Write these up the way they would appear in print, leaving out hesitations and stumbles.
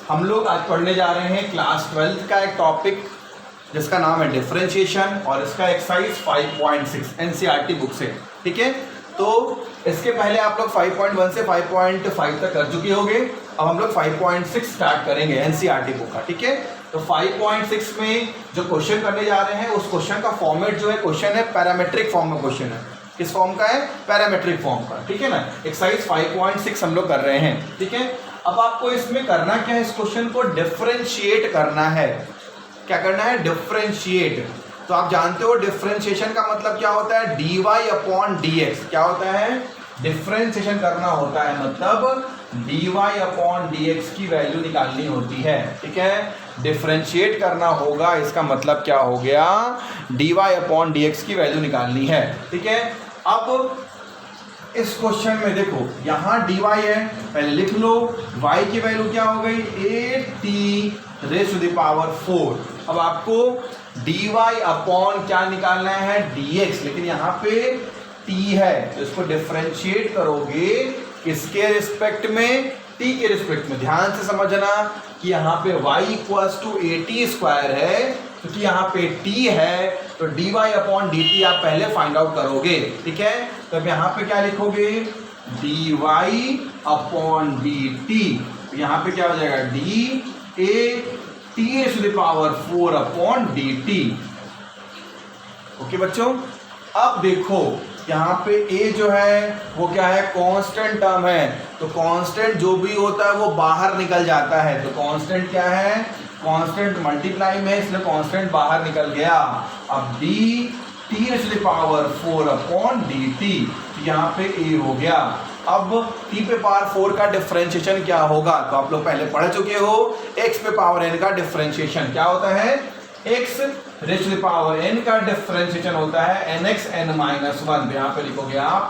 हम लोग आज पढ़ने जा रहे हैं क्लास 12 का एक टॉपिक जिसका नाम है डिफरेंशिएशन और इसका एक्सरसाइज 5.6 एनसीईआरटी बुक से। ठीक है, तो इसके पहले आप लोग 5.1 से 5.5 तक कर चुके होंगे। अब हम लोग 5.6 स्टार्ट करेंगे एनसीईआरटी बुक का। ठीक है, तो 5.6 में जो क्वेश्चन करने जा रहे हैं उस क्वेश्चन का फॉर्मेट जो है, क्वेश्चन है पैरामेट्रिक फॉर्म में क्वेश्चन है। किस फॉर्म का है? पैरामेट्रिक फॉर्म का। ठीक है ना, एक्सरसाइज 5.6 हम लोग कर रहे हैं। ठीक है, अब आपको इसमें करना क्या है, इस क्वेश्चन को डिफरेंशिएट करना है। क्या करना है? डिफरेंशिएट। तो आप जानते हो डिफरेंशिएशन का मतलब क्या होता है? dy/dx। क्या होता है? डिफरेंशिएशन करना होता है, मतलब dy/dx की वैल्यू निकालनी होती है। ठीक है, डिफरेंशिएट करना होगा, इसका मतलब क्या हो गया? dy/dx की वैल्यू निकालनी है। ठीक है, अब इस क्वेश्चन में देखो यहाँ dy है, पहले लिख लो। y की वैल्यू क्या हो गई? 8t⁴। अब आपको dy/ क्या निकालना है? dx, लेकिन यहाँ पे t है तो इसको डिफरेंशिएट करोगे किसके रिस्पेक्ट में? t के रिस्पेक्ट में। ध्यान से समझना कि यहाँ पे y = 80² है, क्योंकि यहाँ पे t है तो dy/dt आप पहले फाइंड आउट करोगे। ठीक है, तो अब यहाँ पे क्या लिखोगे? dy/dt। यहाँ पे क्या हो जाएगा? dAt⁴/dt। ओके बच्चों, अब देखो यहाँ पे a जो है वो क्या है? कांस्टेंट टर्म है, तो कांस्टेंट जो भी होता है वो बाहर निकल जाता है। तो कांस्टेंट क्या है? कांस्टेंट मल्टीप्लाई में, इसलिए कांस्टेंट बाहर निकल गया। अब dT⁴/dt, यहाँ पे a हो गया। अब t⁴ का डिफरेंशिएशन क्या होगा? तो आप लोग पहले पढ़ चुके हो, x⁴n का डिफरेंशिएशन क्या होता है? x⁴n का डिफरेंशिएशन होता है nxn-1। यहाँ पे लिखोगे आप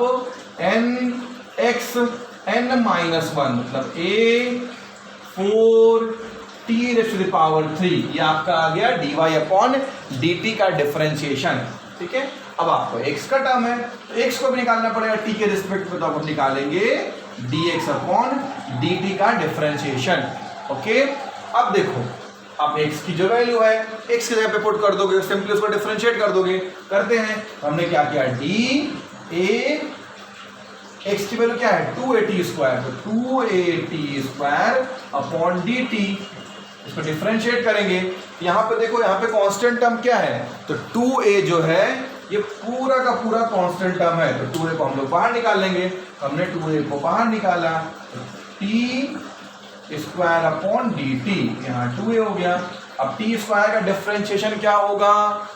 nxn-1, मतलब a⁴t⁴। ये आपका आ गया dy/dt का डिफरेंशिएशन। ठीक है, अब आपको x का टर्म है तो x को भी निकालना पड़ेगा t के रिस्पेक्ट में, तो आप निकालेंगे dx/dt का डिफरेंशिएशन। ओके, अब देखो, अब x की जो वैल्यू है x की जगह पे पुट कर दोगे, सिंपली उसको डिफरेंशिएट कर दोगे। करते हैं, हमने क्या किया? x की वैल्यू क्या है? 2at², तो 2at²/dt। इसको डिफरेंशिएट करेंगे, यहाँ पे देखो, यहाँ पे कांस्टेंट टर्म क्या है? तो 2a जो है ये पूरा का पूरा कांस्टेंट टर्म है, तो 2a को हम लोग बाहर निकाल लेंगे। हमने 2a को बाहर निकाला तो t²/dt, यहाँ 2a हो गया। अब t² का डिफरेंशिएशन क्या होगा?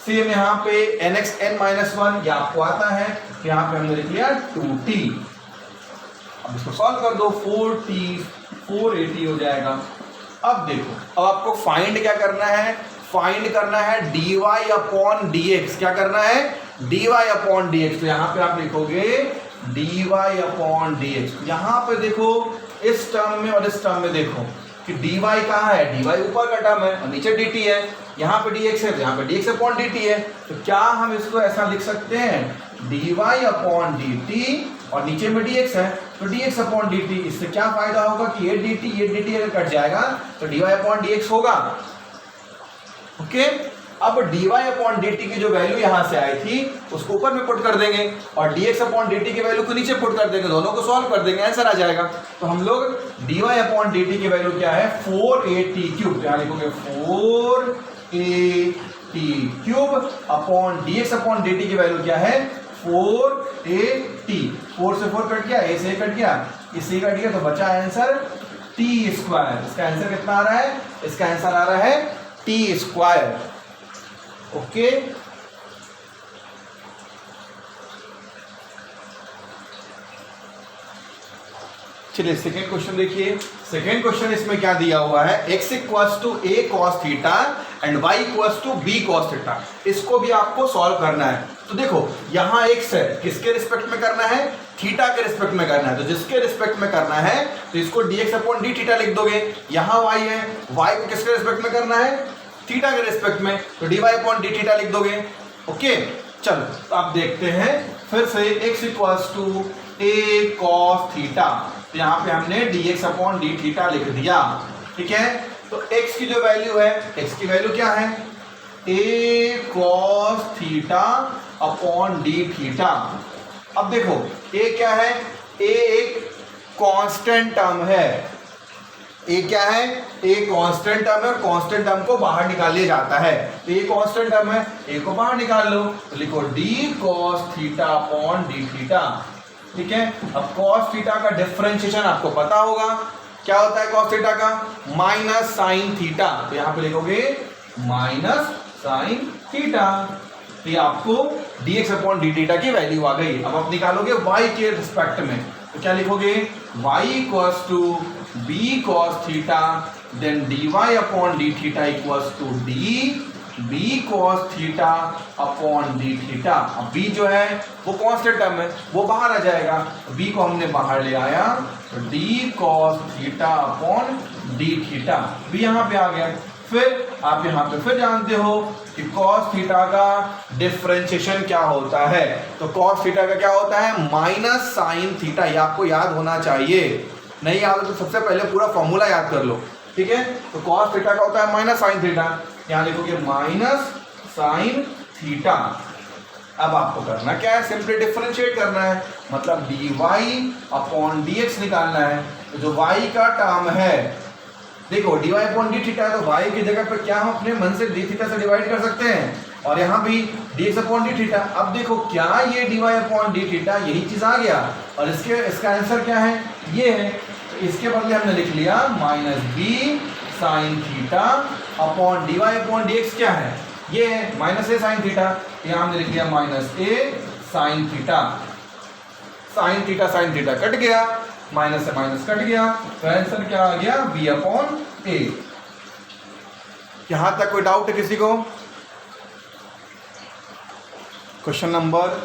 सेम यहाँ पे nxn-1 ये आपको आता है, तो यहाँ पे हमने लिख लिया 2t। अब इसको सॉल्व कर दो, 480 हो जाएगा। अब देखो, अब आपको फाइंड क्या करना है? फाइंड करना है dy/dx। क्या करना है? dy/dx। तो यहाँ पे आप लिखोगे dy/dx। यहाँ पे देखो, इस टर्म में और इस टर्म में देखो कि dy कहाँ है? dy ऊपर का टर्म है और नीचे dt है। यहाँ पे dx है तो यहाँ पे dx/dt है। तो क्या हम इसको ऐसा लिख सकते हैं? dy/dt और नीचे में dx है तो dx/dt। इससे क्या फायदा होगा कि ये dt अगर कट जाएगा तो dy/dx होगा। ओके, अब dy/dt की जो वैल्यू यहाँ से आई थी उसको ऊपर में पुट कर देंगे और dx/dt की वैल्यू को नीचे पुट कर देंगे, दोनों को सॉल्व कर देंगे, आंसर आ जाएगा। तो हम लोग dy/dt की वैल्यू क्या है? 4at³। यहाँ लिखोगे 4at³/dx/dt की वैल्यू क्या है? 4at। 4 से 4 कट गया, a से कट गया, इससे कट गया, तो बचा आंसर t²। इसका आंसर कितना आ रहा है? इसका आंसर आ रहा है t²। ओके, चलिए सेकेंड क्वेश्चन देखिए। सेकेंड क्वेश्चन इसमें क्या दिया हुआ है? x = a cos θ and y = b cos θ। इसको भी आपको सॉल्व करना है। तो देखो यहाँ x है, किसके रिस्पेक्ट में करना है? थीटा के रिस्पेक्ट में करना है। तो जिसके रिस्पेक्ट में करना है तो इसको dx/dθ लिख दोगे। यहाँ y है, y को किसके रिस्पेक्ट में करना है? थीटा के रिस्पेक्ट में, तो dy/dθ लिख दोगे। ओके, चलो तो आप देखते हैं फिर से x = a cos θ। तो यहाँ पे हमने dx/dθ लिख दिया। ठीक है। तो x की जो वैल्यू है, x की वैल्यू क्या है, a cos theta upon D theta. अब देखो a क्या है, a एक कांस्टेंट टर्म है, a क्या है, a कांस्टेंट टर्म है और कांस्टेंट टर्म को बाहर निकाल लिया जाता है। तो ये कांस्टेंट टर्म है, a को बाहर निकाल लो तो लिखो d cos theta upon D theta. ठीक है। अब cos थीटा का डिफरेंशिएशन आपको पता होगा, क्या होता है cos थीटा का, माइनस साइन थीटा। तो यहां पे लिखोगे माइनस साइन थीटा। तो ये आपको dx अपॉन डी थीटा की वैल्यू आ गई। अब आप निकालोगे y के रिस्पेक्ट में, तो क्या लिखोगे, y equals to b cos theta then dy upon D theta equals to b cos theta upon D theta. अब b जो है वो कांस्टेंट टर्म है, वो बाहर आ जाएगा, b को हमने बाहर ले आया तो d cos theta upon D theta भी यहाँ पे आ गया। फिर आप यहाँ पे फिर जानते हो कि cos थीटा का डिफरेंशिएशन क्या होता है, तो cos थीटा का क्या होता है, माइनस साइन थीटा। ये आपको याद होना चाहिए, नहीं याद हो तो सबसे पहले पूरा फॉर्मूला याद कर लो। ठीक है। तो cos थीटा का होता है माइनस साइन थीटा, यहाँ लिखोगे माइनस साइन थीटा। अब आपको करना क्या है, सिंपली डिफरेंशिएट करना है, मतलब dy अपॉन dx निकालना है। तो जो y का टर्म है, देखो dy अपॉन डी थीटा है, तो y की जगह पर क्या हम अपने मन से डी थीटा से डिवाइड कर सकते हैं, और यहाँ भी dx अपॉन डी थीटा। अब देखो क्या ये dy अपॉन डी थीटा यही चीज आ गया, और इसका आंसर क्या है, ये है। तो इसके बदले हमने लिख लिया minus B sine theta upon dy upon dx क्या है, ये है माइनस ए साइन थीटा। यहाँ हमने लिख लिया माइनस ए sine theta. Sine theta cut गया, माइनस से माइनस कट गया, तो आंसर क्या आ गया, b अपॉन ए। यहां तक कोई डाउट है किसी को? क्वेश्चन नंबर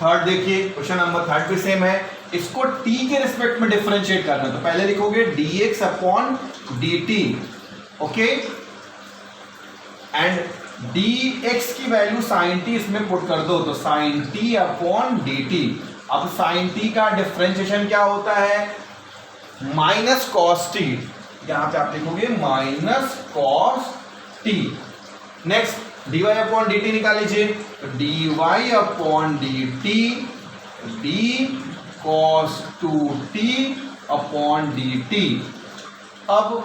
3 देखिए, क्वेश्चन नंबर 3 भी सेम है, इसको t के रिस्पेक्ट में डिफरेंशिएट करना। तो पहले लिखोगे dx upon dt, okay, and dx की वैल्यू sin t इसमें पुट कर दो, तो sin t अपॉन dt। अब sin t का डिफरेंशिएशन क्या होता है, माइनस cos t, यहां पे आप लिखोगे minus cos t। Next dy upon dt निकाल लीजिए, तो dy upon dt d cos 2t upon dt। अब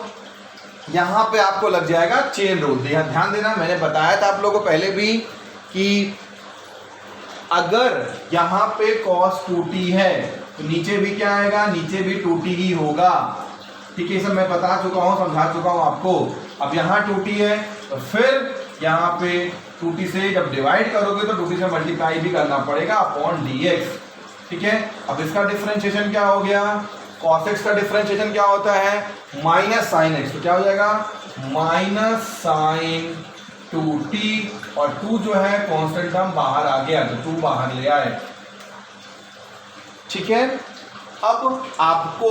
यहां पे आपको लग जाएगा चेन रूल। ध्यान देना, मैंने बताया था आप लोगों को पहले भी कि अगर यहाँ पे cos 2t है तो नीचे भी क्या आएगा, नीचे भी 2t ही होगा। ठीक है, सब मैं बता चुका हूँ, समझा चुका हूँ आपको। अब यहाँ 2t है तो फिर यहाँ पे 2t से जब डिवाइड करोगे तो 2t से मल्टीप्लाई भी करना पड़ेगा अपॉन dx। ठीक है। अब इसका डिफरेंशिएशन क्या हो गया, cos x का डिफरेंशिएशन क्या होता है, माइनस साइन x। तो क्या हो जाएगा, माइनस साइन 2t, और 2 जो है कांस्टेंट टर्म बाहर आ गया तो 2 बाहर ले आए। ठीक है। अब आपको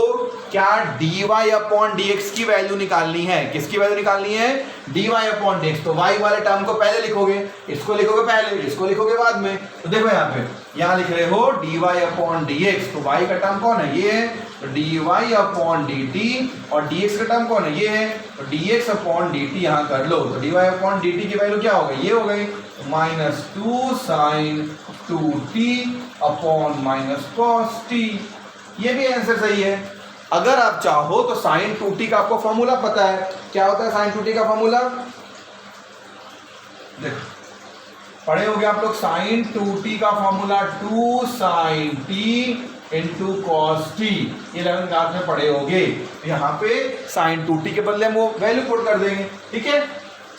क्या dy अपॉन dx की वैल्यू निकालनी है, किसकी वैल्यू निकालनी है, dy अपॉन dx। तो y वाले टर्म को पहले लिखोगे, इसको लिखोगे पहले, इसको लिखोगे बाद में। तो देखो यहाँ पे, यहाँ लिख रहे हो dy अपॉन dx, तो y का टर्म कौन है, ये है, तो dy अपॉन dt, और dx का टर्म कौन है, ये है, तो dx अपॉन dt यहाँ कर लो। तो dy अपॉन dt की वैल्यू क्या हो गई, ये हो गई minus 2 sine 2t upon minus cos t। ये भी आंसर सही है। अगर आप चाहो तो साइन 2t का आपको फॉर्मूला पता है, क्या होता है साइन 2t का फॉर्मूला, देखो पढ़े होंगे आप लोग, साइन 2t का formula 2 sine t into cos T, 11th class में पढ़े होंगे। यहाँ पे साइन 2t के बदले हम वो वैल्यू पुट कर देंगे। ठीक है,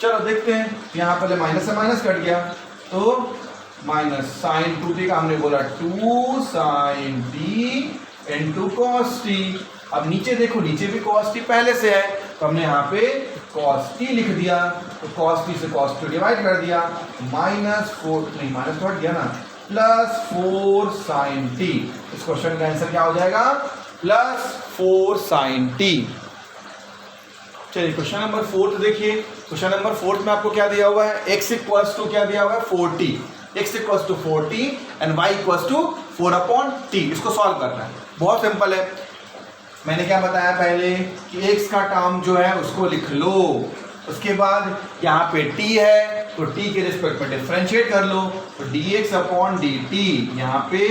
चलो देखते हैं। यहाँ पहले माइनस से माइनस कट गया, तो माइनस साइन 2t का हमने बोला 2 sine t into cos T. अब नीचे देखो, नीचे भी cos t पहले से है, तो हमने यहाँ पे cos t लिख दिया, तो cos t से cos t डिवाइड कर दिया, माइनस 4, नहीं माइनस हट गया ना, प्लस 4 साइन t। इस क्वेश्चन का आंसर क्या हो जाएगा, प्लस 4 साइन t। चलिए क्वेश्चन नंबर 4 देखिए। क्वेश्चन नंबर 4 में आपको क्या दिया हुआ है, x इक्वल्स टू क्या दिया हुआ है 40, x equals to 40 and y equals to 4 upon t। इसको सॉल्व करना है, बहुत सिंपल है। मैंने क्या बताया पहले कि x का टर्म जो है उसको लिख लो, उसके बाद यहाँ पे t है तो t के रिस्पेक्ट में डिफरेंशिएट कर लो, तो dx अपॉन dt, यहाँ पे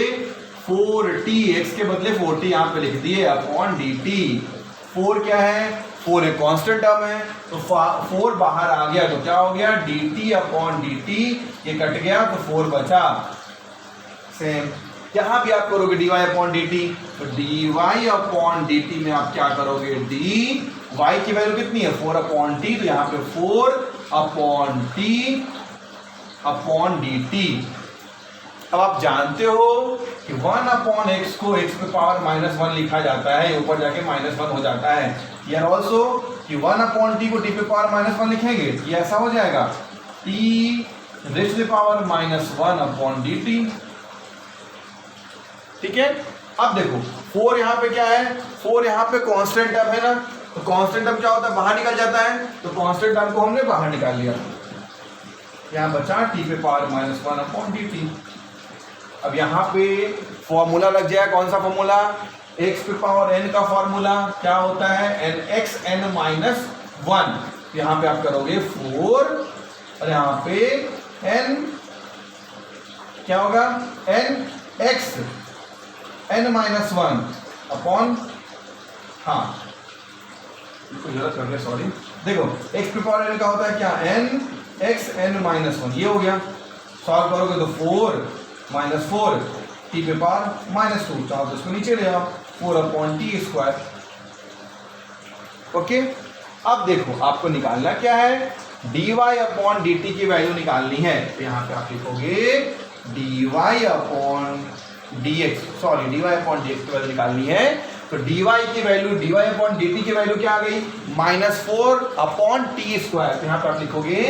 4t, x के बदले 4t यहाँ पे लिख दिए अपॉन dt। 4 क्या है, 4 एक कांस्टेंट टर्म है, तो 4 बाहर आ गया तो क्या हो गया, dt अपॉन dt, ये कट गया तो 4 बचा। सेम यहाँ भी आप करोगे dy अपॉन dt, तो dy अपॉन dt में आप क्या करोगे, dy की वैल्यू कितनी है 4 अपॉन t, तो यहाँ पे 4 अपॉन t अपॉन dt। अब आप जानते हो कि 1 अपॉन x को x पे पावर -1 लिखा जाता है, ऊपर जाके -1 हो जाता है। यार ऑल्सो कि 1 अपॉन t को t पे पावर -1 लिखेंगे, ये ऐसा हो जाएगा t raise to the power -1 upon dt। ठीक है, अब देखो 4 यहाँ पे क्या है, 4 यहाँ पे कांस्टेंट टर्म है ना, तो कांस्टेंट टर्म क्या होता है, बाहर निकल जाता है, तो कांस्टेंट टर्म को हमने बाहर निकाल लिया, यहाँ बचा t पे पावर -1 अपॉन dt। अब यहाँ पे फॉर्मूला लग जाएगा, कौन सा फॉर्मूला, x पे पावर n का फॉर्मूला क्या होता है, nx n माइनस 1। यहाँ पे आप करोगे 4 और यहाँ पे n क्या होगा, nx n माइनस 1 अपॉन, हाँ इसको जरूरत कर रहे, सॉरी, देखो x पे पावर n का होता है क्या, n x n माइनस 1, ये हो गया। सॉल्व करोगे तो 4 माइनस 4 t पे पावर -2, चाहो तो इसको नीचे ले आओ, 4 अपॉन टी स्क्वायर। ओके, अब देखो आपको निकालना क्या है, dy अपॉन dt की वैल्यू निकालनी है, तो यहाँ पे आप लिखोगे dy upon dx, sorry dy upon dx की वैल्यू निकालनी है, तो dy की वैल्यू, dy अपॉन dt की वैल्यू क्या आ गई, -4 अपॉन टी स्क्वायर, तो यहाँ पे आप लिखोगे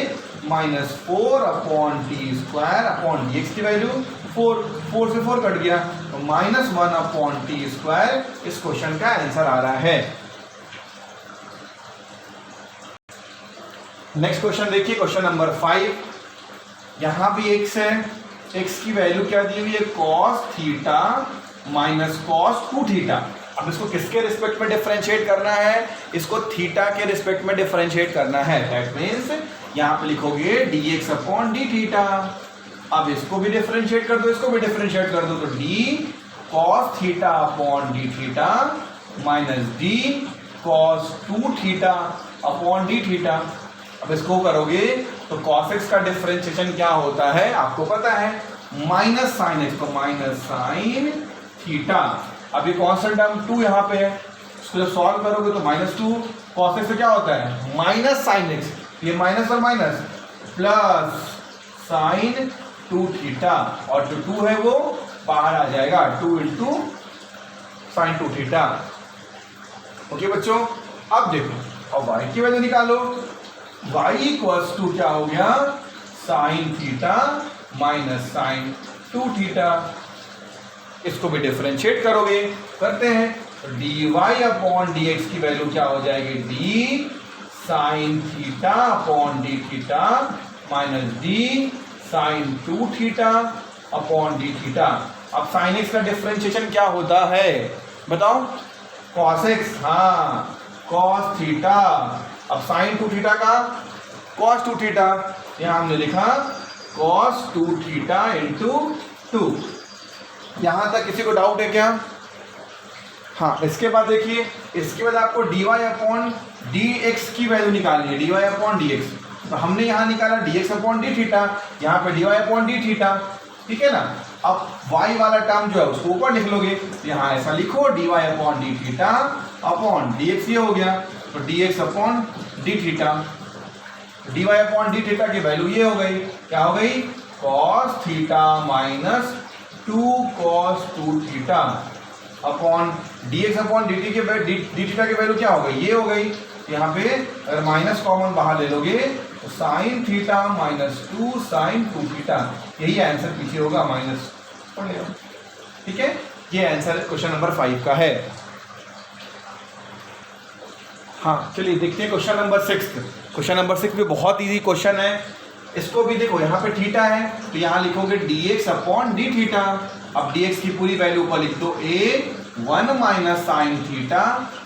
-4 upon T square upon dx की वैल्यू 4 से 4 कट गया, तो -1 अपॉन टी स्क्वायर इस क्वेश्चन का आंसर आ रहा है। नेक्स्ट क्वेश्चन देखिए, क्वेश्चन नंबर 5। यहां भी x है, x की वैल्यू क्या दी हुई है, cos theta minus cos 2 theta. अब इसको किसके रिस्पेक्ट में डिफरेंशिएट करना है, इसको थीटा के रिस्पेक्ट में डिफरेंशिएट करना है, दैट मीन्स यहां पे लिखोगे dx अपॉन डी थीटा। अब इसको भी डिफरेंशिएट कर दो, इसको भी डिफरेंशिएट कर दो, तो d cos theta upon D theta minus d cos 2 theta upon D theta. अब इसको करोगे तो cos x का डिफरेंशिएशन क्या होता है आपको पता है, माइनस साइन x, तो माइनस साइन थीटा। अब ये कांस्टेंट टर्म 2 यहाँ पे है, इसको जब सॉल्व करोगे तो -2 cos x से क्या होता है, माइनस साइन x, ये माइनस और माइनस प्लस साइन 2 थीटा, और जो 2 है वो बाहर आ जाएगा, 2 इंटू साइन 2 थीटा। ओके बच्चों, अब देखो अब y की वैल्यू निकालो, y इक्वल्स टू क्या हो गया, sine theta minus sine 2 theta. इसको भी डिफरेंशिएट करोगे, करते हैं, तो dy अपॉन dx की वैल्यू क्या हो जाएगी, d sine theta upon D theta minus d sine 2 theta upon D theta. अब साइन x का डिफरेंशिएशन क्या होता है बताओ, cos x, हाँ cos थीटा। अब साइन 2 थीटा का cos 2 थीटा, यहाँ हमने लिखा cos 2 थीटा इंटू 2। यहाँ तक किसी को डाउट है क्या, हाँ इसके बाद देखिए, इसके बाद आपको dy अपॉन dx की वैल्यू निकालनी है, dy अपॉन dx, तो हमने यहाँ निकाला dx अपॉन डी थीटा, यहाँ पे dy अपॉन डी थीटा, ठीक है ना। अब y वाला टर्म जो है उसको ऊपर लिख लोगे, तो यहाँ ऐसा लिखो dy upon D theta upon dx, ये हो गया, तो dx upon D theta, dy upon D theta की वैल्यू ये हो गई, क्या हो गई, cos theta minus 2 cos 2 theta upon dx upon D theta की वैल्यू क्या हो गई, ये हो गई। यहाँ पे अगर माइनस कॉमन बाहर ले लोगे तो sine theta minus 2 sine 2 theta, यही आंसर पीछे होगा, माइनस पढ़ लिया, ठीक है। ये आंसर क्वेश्चन नंबर 5 का है। हाँ चलिए देखते हैं क्वेश्चन नंबर 6। क्वेश्चन नंबर 6 भी बहुत इजी क्वेश्चन है, इसको भी देखो, यहाँ पे थीटा है तो यहाँ लिखोगे dx अपॉन डी थीटा। अब dx की पूरी वैल्यू ऊपर लिख दो a 1 minus sign theta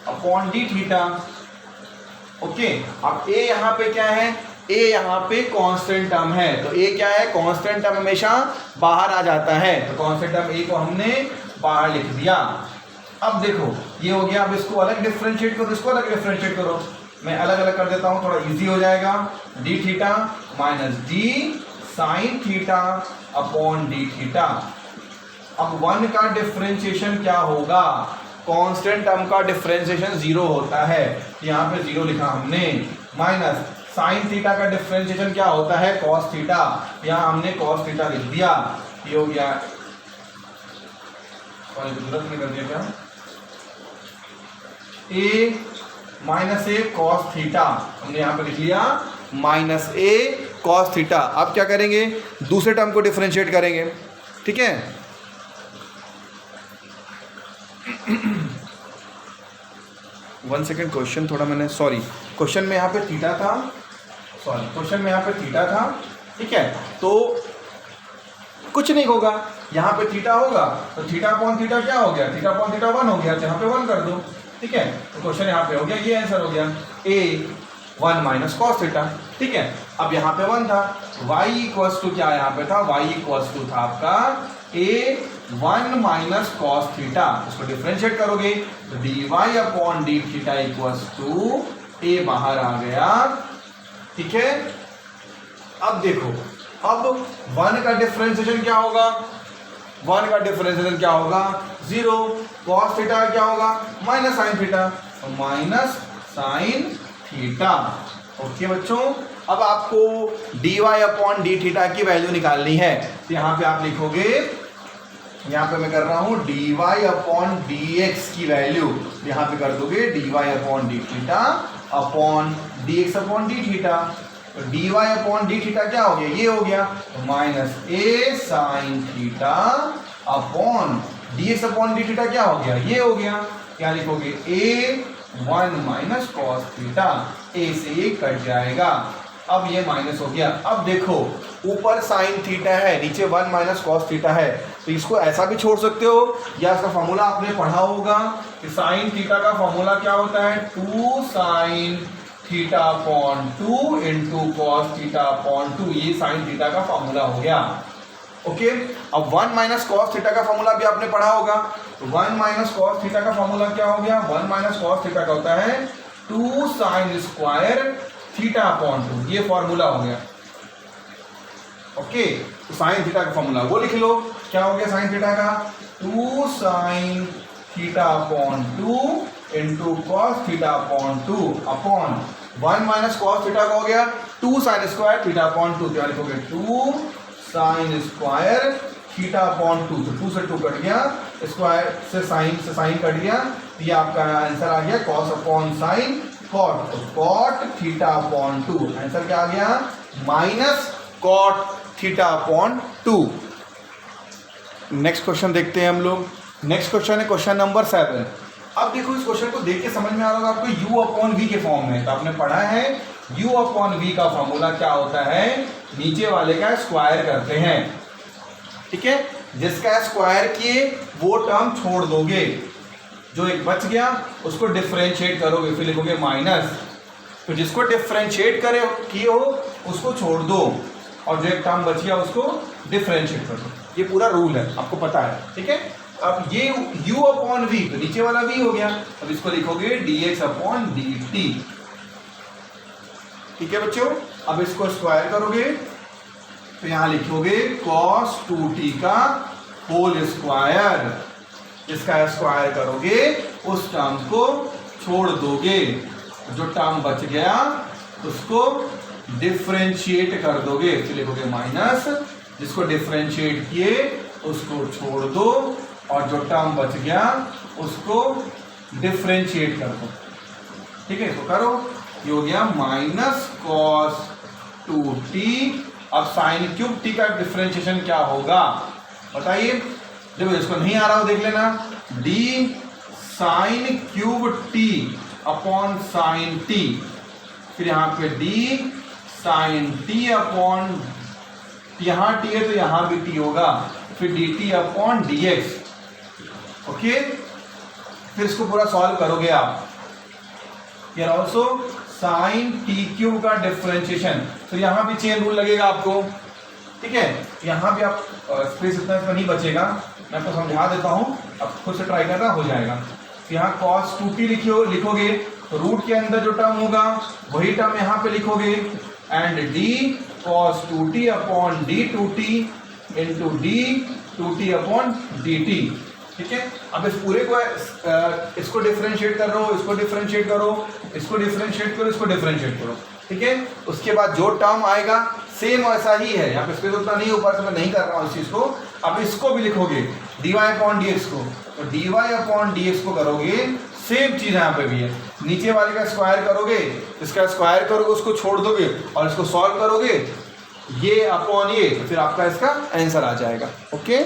upon D theta. Okay, अब ए यहाँ पे क्या है, ए यहाँ पे कांस्टेंट टर्म है, तो ए क्या है, कांस्टेंट टर्म हमेशा बाहर आ जाता है, तो कांस्टेंट टर्म ए को हमने बाहर लिख दिया। अब देखो ये हो गया, अब इसको अलग डिफरेंशिएट करो, इसको अलग डिफरेंशिएट करो, मैं अलग अलग कर देता हूं, थोड़ा इजी हो जाएगा। D theta minus D sign theta upon D theta. अब 1 का डिफरेंशिएशन क्या होगा, कांस्टेंट टर्म का डिफरेंशिएशन 0 होता है, यहाँ पे 0 लिखा हमने, माइनस साइन थीटा का डिफरेंशिएशन क्या होता है, कॉस थीटा, यहाँ हमने कॉस थीटा लिख दिया। ये हो गया, जरूरत नहीं कर दिया क्या, ए माइनस ए कॉस थीटा, हमने यहाँ पे लिख लिया माइनस ए कॉस थीटा। अब क्या करेंगे, दूसरे टर्म को डिफरेंशिएट करेंगे, ठीक है। वन सेकेंड, क्वेश्चन थोड़ा मैंने, सॉरी, क्वेश्चन में यहाँ पे थीटा था, सॉरी क्वेश्चन में यहाँ पे थीटा था, ठीक है, तो कुछ नहीं होगा, यहाँ पे थीटा होगा तो थीटा अपॉन थीटा क्या हो गया, थीटा अपॉन थीटा 1 हो गया, तो यहाँ पे 1 कर दो, ठीक है, तो क्वेश्चन यहाँ पे हो गया, ये आंसर हो गया ए 1 माइनस कॉस थीटा, ठीक है। अब यहाँ पे 1 था, y इक्वल्स टू क्या यहाँ पे था, y इक्वल्स टू था आपका ए 1 माइनस कॉस थीटा, इसको डिफरेंशिएट करोगे तो D Y upon D theta equals to A बाहर आ गया, ठीक है। अब देखो, अब 1 का डिफरेंशिएशन क्या होगा, 1 का डिफरेंशिएशन क्या होगा 0, कॉस थीटा क्या होगा minus sign theta, minus sine theta. Okay बच्चों, अब आपको dy अपॉन डी थीटा की वैल्यू निकालनी है, तो यहाँ पे आप लिखोगे, यहाँ पे मैं कर रहा हूँ dy अपॉन dx की वैल्यू, यहाँ पे कर दोगे dy upon D theta upon dx upon D theta, तो dy अपॉन डी थीटा क्या हो गया, ये हो गया माइनस ए sine theta upon dx upon D theta क्या हो गया, ये हो गया, क्या लिखोगे a 1 minus cos theta, a से ये कट जाएगा, अब ये माइनस हो गया। अब देखो ऊपर साइन थीटा है, नीचे 1 माइनस कॉस थीटा है, तो इसको ऐसा भी छोड़ सकते हो, या इसका फॉर्मूला आपने पढ़ा होगा कि साइन थीटा का फॉर्मूला क्या होता है, 2 sign theta upon 2 into cos theta upon 2, ये साइन थीटा का फॉर्मूला हो गया। ओके, अब 1 माइनस कॉस थीटा का फॉर्मूला भी आपने पढ़ा होगा, तो 1 माइनस कॉस थीटा का फॉर्मूला क्या हो गया, 1 माइनस कॉस थीटा का होता है 2 साइन स्क्वायर थीटा अपॉन 2, ये फॉर्मूला हो गया। ओके, तो साइन थीटा का फॉर्मूला वो लिख लो, क्या हो गया साइन थीटा का 2 sign theta upon 2 into cos theta upon 2 upon 1 minus cos theta का हो गया 2 साइन स्क्वायर थीटा अपॉन 2, क्या लिखोगे 2 साइन स्क्वायर थीटा अपॉन 2, तो 2 से 2 कट गया, स्क्वायर से साइन कट गया, तो ये आपका आंसर आ गया कॉस अपॉन साइन कॉट, तो कॉट थीटा अपॉन 2, आंसर क्या आ गया minus cot theta upon 2। Next question देखते हैं हम लोग, नेक्स्ट क्वेश्चन है क्वेश्चन नंबर 7। अब देखो इस क्वेश्चन को देख के समझ में आ रहा होगा आपको u अपॉन v के फॉर्म में, तो आपने पढ़ा है u अपॉन v का फॉर्मूला क्या होता है, नीचे वाले का स्क्वायर करते हैं, ठीक है, जिसका स्क्वायर किए वो टर्म छोड़ दोगे, जो एक बच गया उसको डिफरेंशिएट करोगे, फिर लिखोगे माइनस, तो जिसको डिफरेंशिएट करे किए हो उसको छोड़ दो, और जो एक टर्म बच गया उसको डिफरेंशिएट कर दो, ये पूरा रूल है, आपको पता है, ठीक है। अब ये u अपॉन v, तो नीचे वाला v हो गया, अब इसको लिखोगे dx अपॉन dt, ठीक है बच्चों। अब इसको स्क्वायर करोगे तो यहां लिखोगे cos 2t का होल स्क्वायर, इसका स्क्वायर करोगे उस टर्म को छोड़ दोगे, जो टर्म बच गया उसको डिफरेंशिएट कर दोगे, तो लिखोगे माइनस, जिसको डिफरेंशिएट किए उसको छोड़ दो, और जो टर्म बच गया उसको डिफरेंशिएट कर दो, ठीक है, इसको करो, ये हो गया माइनस कॉस 2t। अब साइन क्यूब t का डिफरेंशिएशन क्या होगा बताइए, देखो इसको नहीं आ रहा हो देख लेना, d sine cube t upon sine t, फिर यहाँ पे d साइन t अपॉन, यहाँ t है तो यहाँ भी t होगा, फिर dt अपॉन dx, ओके। फिर इसको पूरा सॉल्व करोगे आप। Here also sin T cube का डिफरेंशिएशन, तो यहाँ भी चेन रूल लगेगा आपको, ठीक है। यहाँ भी आप स्पेस इतना इसमें नहीं बचेगा, मैं आपको समझा देता हूँ, अब खुद से ट्राई करना हो जाएगा। तो यहाँ cos 2t लिखोगे, तो रूट के अंदर जो टर्म होगा वही टर्म यहाँ पे लिखोगे, and d cos 2t upon d 2t into d 2t upon dt, ठीक है। अब इस पूरे को इसको डिफरेंशिएट कर रहे हो, इसको डिफरेंशिएट करो, इसको डिफरेंशिएट करो, इसको डिफरेंशिएट करो, ठीक है। उसके बाद जो टर्म आएगा सेम वैसा ही है, यहाँ पे स्पेस उतना नहीं, ऊपर से मैं नहीं कर रहा हूँ इस चीज को। अब इसको भी लिखोगे dy अपॉन dx को, तो dy अपॉन dx को करोगे, सेम चीज यहाँ पे भी है, नीचे वाले का स्क्वायर करोगे, इसका स्क्वायर करोगे, उसको छोड़ दोगे और इसको सॉल्व करोगे, ये अपॉन ये, तो फिर आपका इसका आंसर आ जाएगा। ओके।